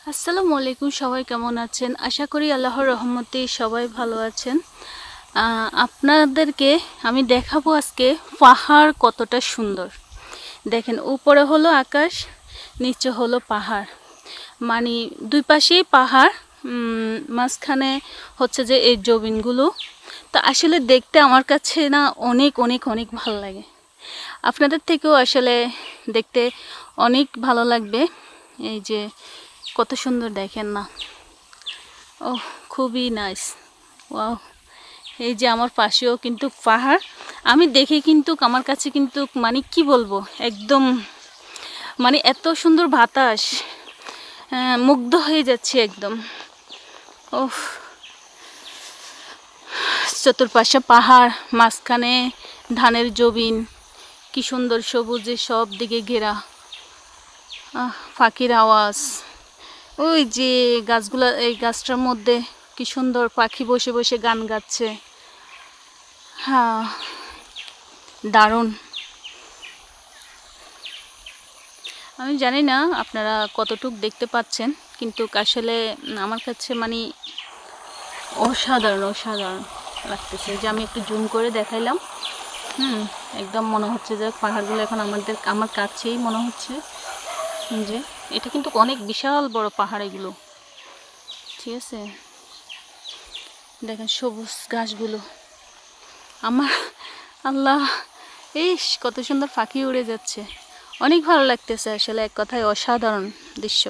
আসসালামু আলাইকুম, সবাই কেমন আছেন? আশা করি আল্লাহর রহমতে সবাই ভালো আছেন। আপনাদেরকে আমি দেখাবো আজকে পাহাড় কতটা সুন্দর। দেখেন, উপরে হলো আকাশ, নিচে হলো পাহাড়, মানে দুই পাশেই পাহাড়, মাঝখানে হচ্ছে যে এই জমিনগুলো। তো আসলে দেখতে আমার কাছে না অনেক অনেক অনেক ভালো লাগে। আপনাদের থেকেও আসলে দেখতে অনেক ভালো লাগবে। এই যে কত সুন্দর দেখেন না, ও খুবই নাইস। ওয়াও, এই যে আমার পাশেও কিন্তু পাহাড়। আমি দেখে কিন্তু আমার কাছে কিন্তু মানে কি বলবো, একদম মানে এত সুন্দর বাতাস, মুগ্ধ হয়ে যাচ্ছে একদম। ও, চতুর্পাশে পাহাড়, মাঝখানে ধানের জমিন, কি সুন্দর সবুজে সব দিকে ঘেরা। পাখির আওয়াজ, ওই যে গাছগুলা, এই গাছটার মধ্যে কি সুন্দর পাখি বসে বসে গান গাচ্ছে। হ্যাঁ, দারুণ। আমি জানি না আপনারা কতটুক দেখতে পাচ্ছেন, কিন্তু আসলে আমার কাছে মানে অসাধারণ অসাধারণ লাগতেছে। যে আমি একটু জুম করে দেখাইলাম। একদম মনে হচ্ছে যে পাহাড়গুলো এখন আমার কাছেই মনে হচ্ছে। যে এটা কিন্তু অনেক বিশাল বড় পাহাড় এগুলো, ঠিক আছে। দেখেন সবুজ ঘাসগুলো, আমার আল্লাহ, ইস কত সুন্দর পাখি উড়ে যাচ্ছে। অনেক ভালো লাগতেছে আসলে, এক কথায় অসাধারণ দৃশ্য।